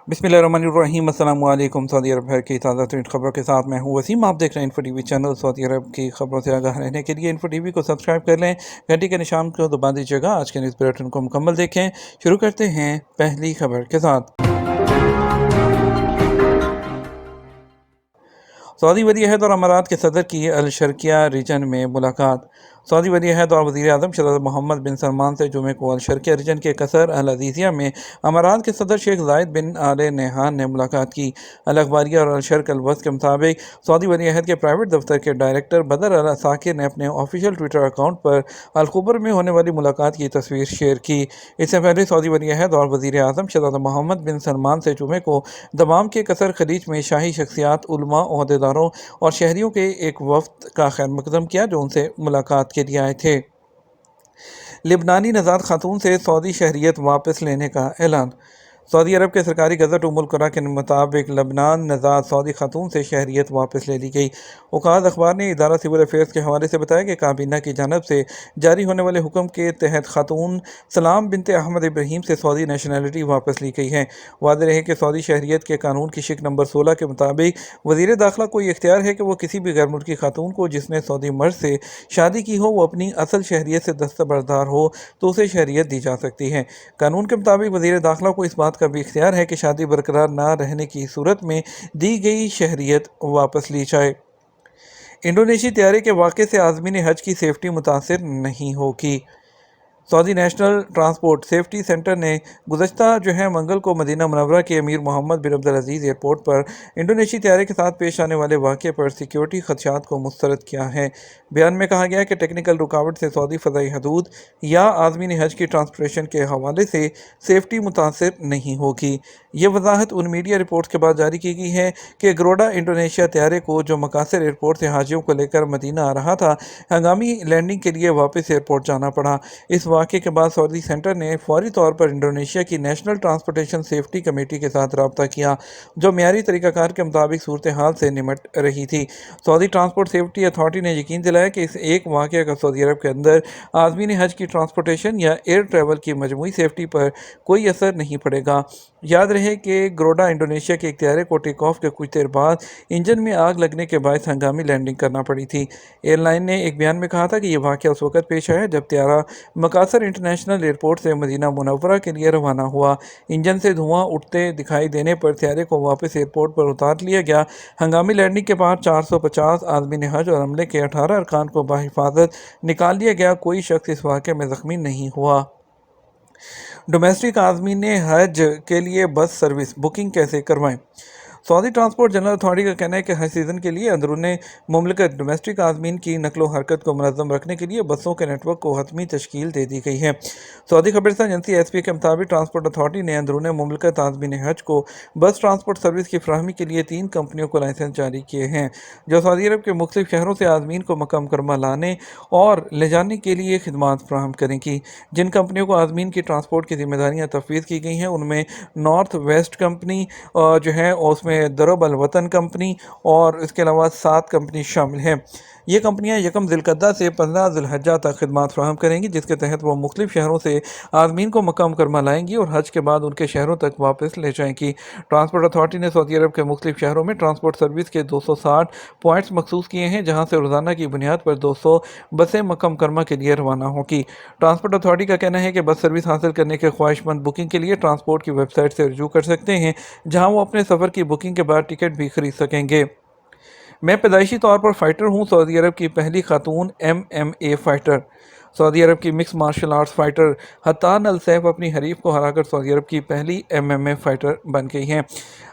बिस्मिल्लाहिर्रहमानिर्रहीम। अस्सलाम वालेकुम। सऊदी अरब भर की ताज़ा तरीन खबरों के साथ मैं हूँ वसीम। आप देख रहे हैं इन्फो टीवी चैनल। सऊदी अरब की खबरों से आगाह रहने के लिए इन्फो टीवी को सब्सक्राइब कर लें, घंटी के निशान को दबा दीजिएगा। आज के न्यूज़ बुलेटिन को मुकम्मल देखें। शुरू करते हैं पहली खबर के साथ। सऊदी वली-ए-अहद और अमारात के सदर की अल शर्किया रीजन में मुलाकात। सऊदी वली-ए-अहद और वज़ीर आज़म शहज़ादा मोहम्मद बिन सलमान से जुमे को अल शर्किया रीजन के कसर अल अज़ीज़िया में अमारात के सदर शेख ज़ायद बिन आल नहयान ने मुलाकात की। अल अखबारिया और अल शर्क अल वस्त के मुताबिक सऊदी वली-ए-अहद के प्राइवेट दफ्तर के डायरेक्टर बदर अल साकिर ने अपने ऑफिशियल ट्विटर अकाउंट पर अल खुबर में होने वाली मुलाकात की तस्वीर शेयर की। इससे पहले सऊदी वली-ए-अहद और वज़ीर आज़म शहज़ादा मोहम्मद बिन सलमान से जुमे को दमाम के कसर खलीज में शाही शख्सियात, उलमा, ओहदेदारों और शहरियों के एक वफ्द का खैर मकदम किया जो उनसे मुलाकात के लिए आए थे। लिबनानी नज़ात खातून से सऊदी शहरियत वापस लेने का ऐलान। सऊदी अरब के सरकारी गज़ट उम्मुल कुरा के मुताबिक लबनान नज़ात सऊदी खातून से शहरियत वापस ले ली गई। औकाद अखबार ने इदारा सिविल अफेयर्स के हवाले से बताया कि काबीना की जानब से जारी होने वाले हुक्म के तहत खातून सलाम बिनते अहमद इब्राहीम से सऊदी नेशनलिटी वापस ली गई है। वाज़ेह रहे कि सऊदी शहरियत के कानून की शिक नंबर 16 के मुताबिक वज़ीर दाखिला को इख्तियार है कि वो किसी भी गैर मुल्की खातून को जिसने सऊदी मर्द से शादी की हो वो अपनी असल शहरियत से दस्तबरदार हो तो उसे शहरियत दी जा सकती है। कानून के मुताबिक वज़ीर दाखिला को इस बात का भी इख्तियार है कि शादी बरकरार ना रहने की सूरत में दी गई शहरियत वापस ली जाए। इंडोनेशियाई तैयारे के वाक़े से आज़मीन हज की सेफ्टी मुतासर नहीं होगी। Saudi national transport safety centre ने गुज़श्ता मंगल को मदीना मुनव्वरा के अमीर मोहम्मद बिन अब्दुल अज़ीज़ एयरपोर्ट पर इंडोनेशियाई तैयारे के साथ पेश आने वाले वाक़े पर सिक्योरिटी खदशात को मुस्तरद किया है। बयान में कहा गया कि टेक्निकल रुकावट से सऊदी फ़ज़ाई हदूद या आज़मीन हज की ट्रांसपोर्टेशन के हवाले से सेफ्टी मुतासर नहीं होगी। ये वजाहत उन मीडिया रिपोर्ट्स के बाद जारी की गई है कि गरोडा इंडोनेशिया तैयारे को जो मकासर एयरपोर्ट से हाजियों को लेकर मदीना आ रहा था, हंगामी लैंडिंग के लिए वापस एयरपोर्ट जाना पड़ा। इस वाक़े के बाद सऊदी सेंटर ने फौरी तौर पर इंडोनेशिया की नेशनल ट्रांसपोर्टेशन सेफ्टी कमेटी के साथ रब्ता किया जो मियारी तरीक़ाकार के मुताबिक सूरत हाल से निमट रही थी। सऊदी ट्रांसपोर्ट सेफ्टी अथॉरिटी ने यकीन दिलाया कि इस एक वाक़े का सऊदी अरब के अंदर आज़मीन हज की ट्रांसपोर्टेशन या एयर ट्रैवल की मजमूई सेफ्टी पर कोई असर नहीं पड़ेगा। याद रहे कि गरोडा इंडोनेशिया के इख्तियारे को टेक ऑफ के कुछ देर बाद इंजन में आग लगने के बायस हंगामी लैंडिंग करना पड़ी थी। एयरलाइन ने एक बयान में कहा था कि यह वाक़या उस वक़्त पेश आया जब त्यारा मकासर इंटरनेशनल एयरपोर्ट से मदीना मुनव्वरा के लिए रवाना हुआ। इंजन से धुआं उठते दिखाई देने पर त्यारे को वापस एयरपोर्ट पर उतार लिया गया। हंगामी लैंडिंग के बाद 450 आज़मीन हज और अमले के 18 अरकान को बाहिफाजत निकाल लिया गया। कोई शख्स इस वाक़े में ज़ख्मी नहीं हुआ। डोमेस्टिक आज़मीन ने हज के लिए बस सर्विस बुकिंग कैसे करवाएं। सऊदी ट्रांसपोर्ट जनरल अथॉरिटी का कहना है कि हज सीज़न के लिए अंदरूनी मुमलिकत डोमेस्टिक आज़मीन की नकलो हरकत को मुनज़्ज़म रखने के लिए बसों के नेटवर्क को हतमी तश्कील दे दी गई है। सऊदी खबरस्तान एजेंसी एसपी के मुताबिक ट्रांसपोर्ट अथॉरिटी ने अंदरूनी मुमलिकत आज़मीन हज को बस ट्रांसपोर्ट सर्विस की फराहमी के लिए 3 कंपनियों को लाइसेंस जारी किए हैं जो सऊदी अरब के मुख्तलिफ शहरों से आज़मीन को मक्का मुकर्रमा लाने और ले जाने के लिए खिदमात फराहम करेंगी। जिन कंपनियों को आज़मीन की ट्रांसपोर्ट की जिम्मेदारियाँ तफवीज़ की गई हैं उनमें नॉर्थ वेस्ट कंपनी उसमें दरब अल वतन कंपनी और इसके अलावा 7 कंपनी शामिल हैं। ये कंपनियां यकम ज़िलक़अदा से 15 ज़िलहज्जा तक खिदमात फराहम करेंगी जिसके तहत वो मुख्तलिफ शहरों से आज़मीन को मक्का मुकर्रमा लाएंगी और हज के बाद उनके शहरों तक वापस ले जाएंगी। ट्रांसपोर्ट अथॉरिटी ने सऊदी अरब के मुख्तलिफ शहरों में ट्रांसपोर्ट सर्विस के 260 पॉइंट्स मखसूस किए हैं जहाँ से रोज़ाना की बुनियाद पर 200 बसें मक्का मुकर्रमा के लिए रवाना होंगी। ट्रांसपोर्ट अथॉरिटी का कहना है कि बस सर्विस हासिल करने के ख्वाहिशमंद बुकिंग के लिए ट्रांसपोर्ट की वेबसाइट से रजू कर सकते हैं जहाँ वो अपने सफ़र की बुकिंग के बाद टिकट भी खरीद सकेंगे। मैं पैदाइशी तौर पर फ़ाइटर हूँ। सऊदी अरब की पहली खातून MMA फ़ाइटर। सऊदी अरब की मिक्स मार्शल आर्ट्स फ़ाइटर हत्तान अल सैफ अपनी हरीफ को हराकर सऊदी अरब की पहली MMA फ़ाइटर बन गई हैं।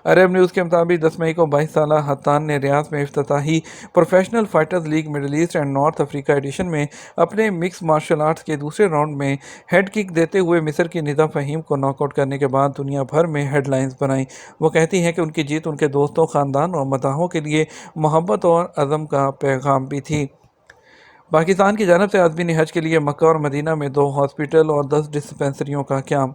अरब न्यूज़ के मुताबिक 10 मई को 22 साला हत्तान ने रियाद में इफ्तिताही professional fighters league middle east and north Africa edition में अपने मिक्स मार्शल आर्ट्स के दूसरे राउंड में हेड किक देते हुए मिस्र की निदा फ़हीम को नॉकआउट करने के बाद दुनिया भर में हेडलाइंस बनाई। वो कहती हैं कि उनकी जीत उनके दोस्तों, ख़ानदान और मदाहों के लिए मोहब्बत और अज़म का पैगाम भी थी। पाकिस्तान की जानब से आज़मीन हज के लिए मक्का और मदीना में 2 हॉस्पिटल और 10 डिस्पेंसरियों का क़याम।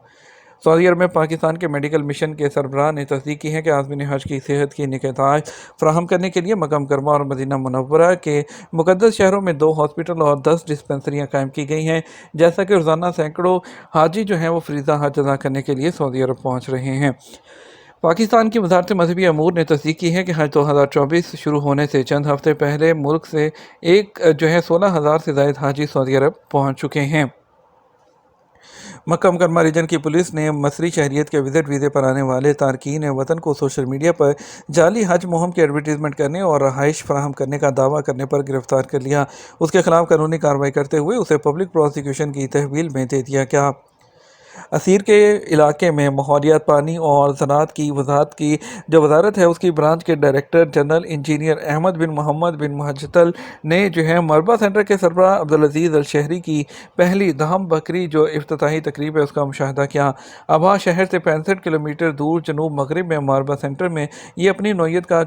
सऊदी अरब में पाकिस्तान के मेडिकल मिशन के सरबराह ने तस्दीक की है कि आज़मीन हज की सेहत की निगहदाश्त फराहम करने के लिए मक्का मुकर्रमा और मदीना मुनव्वरा के मुक़द्दस शहरों में 2 हॉस्पिटल और 10 डिस्पेंसरियाँ कायम की गई हैं। जैसा कि रोज़ाना सैकड़ों हाजी वो फ़रीज़ा हज अदा करने के लिए सऊदी अरब पहुँच रहे हैं। پاکستان کی وزارت مذہبی امور نے تصدیق کی ہے کہ حج 2024 شروع ہونے سے چند ہفتے پہلے ملک سے 16,000 سے زائد حاجی سعودی عرب پہنچ چکے ہیں۔ مکہ مکرمہ ریجن کی پولیس نے مصری شہریت کے وزٹ ویزے پر آنے والے تارکین وطن کو سوشل میڈیا پر جعلی حج مہم کی ایڈورٹائزمنٹ کرنے اور رہائش فراہم کرنے کا دعویٰ کرنے پر گرفتار کر لیا۔ اس کے خلاف قانونی کارروائی کرتے ہوئے اسے پبلک پروسیکیوشن کی تحویل میں دے دیا گیا۔ اسیر کے علاقے میں ماحولیات، پانی اور زراعت کی وزارت کی جو وزارت ہے اس کی برانچ کے ڈائریکٹر جنرل انجینئر احمد بن محمد بن مہجتل نے مربع سینٹر کے سربراہ عبدالعزیز الشہری کی پہلی دہم بکری جو افتتاحی تقریب ہے اس کا مشاہدہ کیا۔ ابہا شہر سے 65 کلومیٹر دور جنوب مغرب میں مربع سینٹر میں یہ اپنی نوعیت کا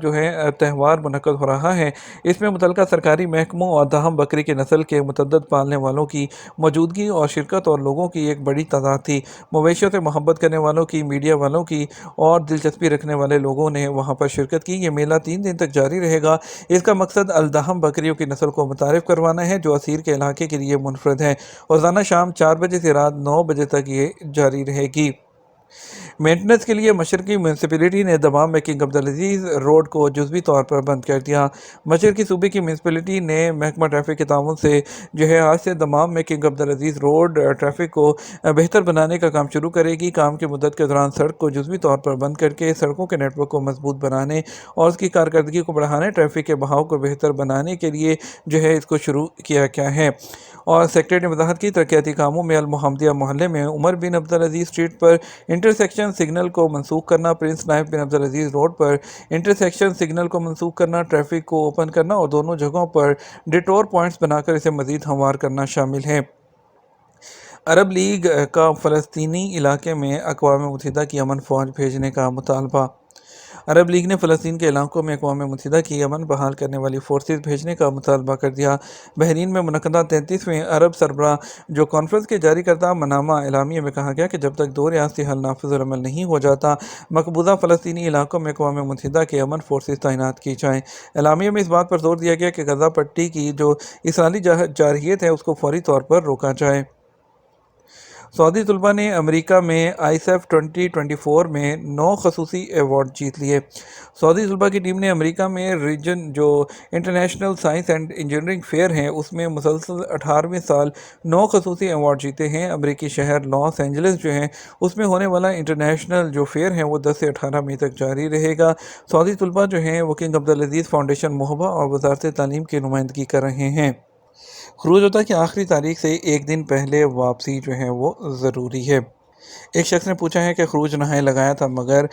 تہوار منعقد ہو رہا ہے۔ اس میں متعلقہ سرکاری محکموں اور دہم بکری کی نسل کے متعدد پالنے والوں کی موجودگی اور شرکت اور لوگوں کی ایک بڑی تعداد تھی۔ مویشیوں سے محبت کرنے والوں کی، میڈیا والوں کی اور دلچسپی رکھنے والے لوگوں نے وہاں پر شرکت کی۔ یہ میلہ 3 دن تک جاری رہے گا۔ اس کا مقصد الدہم بکریوں کی نسل کو متعارف کروانا ہے جو اسیر کے علاقے کے لیے منفرد ہے۔ روزانہ شام 4 بجے سے رات 9 بجے تک یہ جاری رہے گی۔ مینٹننس کے لیے مشرقی میونسپلٹی نے دمام میں کنگ عبدالعزیز روڈ کو جزوی طور پر بند کر دیا۔ مشرقی صوبے کی میونسپلٹی نے محکمہ ٹریفک کے تعاون سے آج سے دمام میں کنگ عبدالعزیز روڈ ٹریفک کو بہتر بنانے کا کام شروع کرے گی۔ کام کی مدت کے دوران سڑک کو جزوی طور پر بند کر کے سڑکوں کے نیٹ ورک کو مضبوط بنانے اور اس کی کارکردگی کو بڑھانے، ٹریفک کے بہاؤ کو بہتر بنانے کے لیے اس کو شروع کیا گیا ہے۔ اور سیکریٹری نے وضاحت کی ترقیاتی کاموں میں المحمدیہ محلے میں عمر بن عبدالعزیز اسٹریٹ پر انٹرسیکشن سگنل کو منسوخ کرنا، پرنس نائف بن عبدالعزیز روڈ پر انٹرسیکشن سگنل کو منسوخ کرنا، ٹریفک کو اوپن کرنا اور دونوں جگہوں پر ڈیٹور پوائنٹس بنا کر اسے مزید ہموار کرنا شامل ہے۔ عرب لیگ کا فلسطینی علاقے میں اقوام متحدہ کی امن فوج بھیجنے کا مطالبہ۔ عرب لیگ نے فلسطین کے علاقوں میں اقوام متحدہ کی امن بحال کرنے والی فورسز بھیجنے کا مطالبہ کر دیا۔ بحرین میں منعقدہ 33ویں عرب سربراہ کانفرنس کے جاری کردہ منامہ اعلامیہ میں کہا گیا کہ جب تک 2 ریاستی حل نافذ العمل نہیں ہو جاتا، مقبوضہ فلسطینی علاقوں میں اقوام متحدہ کے امن فورسز تعینات کی جائیں۔ اعلامیہ میں اس بات پر زور دیا گیا کہ غزہ پٹی کی جو اسرائیلی جارحیت ہے اس کو فوری طور پر روکا جائے۔ سعودی طلباء نے امریکہ میں ISEF 2024 میں 9 خصوصی ایوارڈ جیت لیے۔ سعودی طلباء کی ٹیم نے امریکہ میں Regeneron international science and engineering fair ہے اس میں مسلسل 18ویں سال 9 خصوصی ایوارڈ جیتے ہیں۔ امریکی شہر لاس اینجلس اس میں ہونے والا انٹرنیشنل فیئر ہے وہ 10 سے 18 مئی تک جاری رہے گا۔ سعودی طلباء وہ کنگ عبدالعزیز فاؤنڈیشن محبہ اور وزارت تعلیم کی نمائندگی کر رہے ہیں۔ خروج ہوتا کی آخری تاریخ سے 1 دن پہلے واپسی وہ ضروری ہے۔ ایک شخص نے پوچھا ہے کہ خروج نہائی لگایا تھا مگر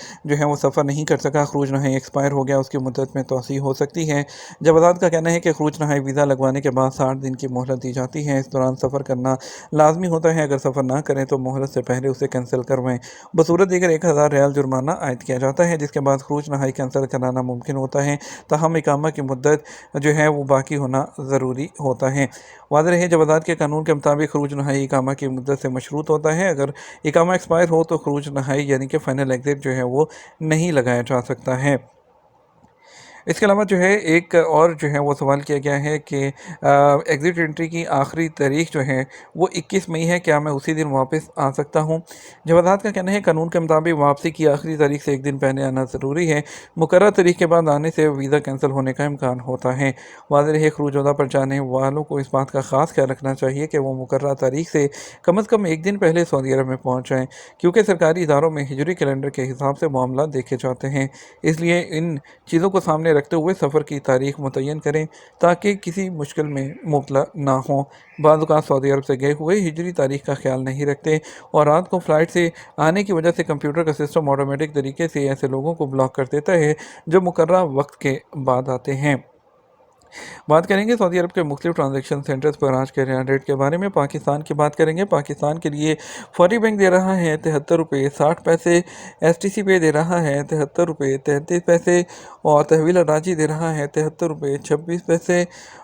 وہ سفر نہیں کر سکا، خروج نہائی ایکسپائر ہو گیا، اس کی مدت میں توسیع ہو سکتی ہے۔ جوازات کا کہنا ہے کہ خروج نہائی ویزا لگوانے کے بعد 60 دن کی مہلت دی جاتی ہے۔ اس دوران سفر کرنا لازمی ہوتا ہے، اگر سفر نہ کریں تو مہلت سے پہلے اسے کینسل کروائیں۔ بصورت دیگر 1000 ریال جرمانہ عائد کیا جاتا ہے جس کے بعد خروج نہائی کینسل کرانا ممکن ہوتا ہے، تاہم اقامہ کی مدت وہ باقی ہونا ضروری ہوتا ہے۔ واضح رہے جوازات کے قانون کے مطابق خروج نہائی اقامہ کی مدت سے مشروط ہوتا ہے۔ اگر اقامہ ایکسپائر ہو تو خروج نہائی فائنل ایگزٹ وہ نہیں لگایا جا سکتا ہے۔ اس کے علاوہ ایک اور وہ سوال کیا گیا ہے کہ ایگزٹ انٹری کی آخری تاریخ وہ 21 مئی ہے، کیا میں اسی دن واپس آ سکتا ہوں؟ جوازات کا کہنا ہے قانون کے مطابق واپسی کی آخری تاریخ سے 1 دن پہلے آنا ضروری ہے، مقررہ تاریخ کے بعد آنے سے ویزا کینسل ہونے کا امکان ہوتا ہے۔ واضح رہے خروج ہوتا پر جانے والوں کو اس بات کا خاص خیال رکھنا چاہیے کہ وہ مقررہ تاریخ سے کم از کم 1 دن پہلے سعودی عرب میں پہنچ جائیں، کیونکہ سرکاری اداروں میں ہجری کیلنڈر کے حساب سے معاملات دیکھے جاتے ہیں، اس لیے ان چیزوں کو سامنے رکھتے ہوئے سفر کی تاریخ متعین کریں تاکہ کسی مشکل میں مبتلا نہ ہوں۔ بعض اوقات سعودی عرب سے گئے ہوئے ہجری تاریخ کا خیال نہیں رکھتے اور رات کو فلائٹ سے آنے کی وجہ سے کمپیوٹر کا سسٹم آٹومیٹک طریقے سے ایسے لوگوں کو بلاک کر دیتا ہے جو مقررہ وقت کے بعد آتے ہیں۔ بات کریں گے سعودی عرب کے مختلف ٹرانزیکشن سینٹرز پر آج کے ریال ریٹ کے بارے میں۔ پاکستان کی بات کریں گے، پاکستان کے لیے فوری بینک دے رہا ہے 73 روپے 60 پیسے، STC پے دے رہا ہے 73 روپے 33 پیسے اور تحویل اراضی دے رہا ہے 73 روپے 26 پیسے،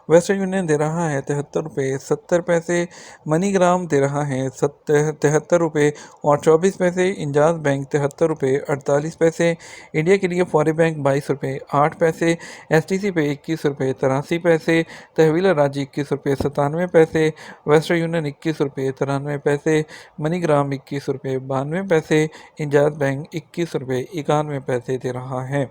ویسٹرن یونین دے رہا ہے 73 روپے 70 پیسے، منی گرام دے رہا ہے 73 روپے اور 24 پیسے، انجاز بینک 73 روپے 48 پیسے، انڈیا کے لیے فوری بینک 22 روپے 8 پیسے، STC پے 21 روپے ₹81 تحویل راجی ₹21.97 ویسٹرن یونین ₹21.93 منی گرام ₹21.92 انجاز بینک ₹21.91 دے رہا ہے۔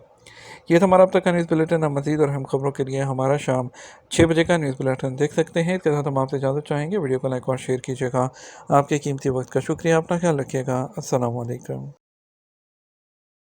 یہ تھا ہمارا اب تک کا نیوز بلیٹن۔ اب مزید اور اہم خبروں کے لیے ہمارا شام 6 بجے کا نیوز بلیٹن دیکھ سکتے ہیں۔ اس کے ساتھ ہم آپ سے اجازت چاہیں گے، ویڈیو کو لائک اور شیئر کیجیے گا۔ آپ کے قیمتی وقت کا شکریہ۔ اپنا خیال رکھیے گا۔ السلام علیکم۔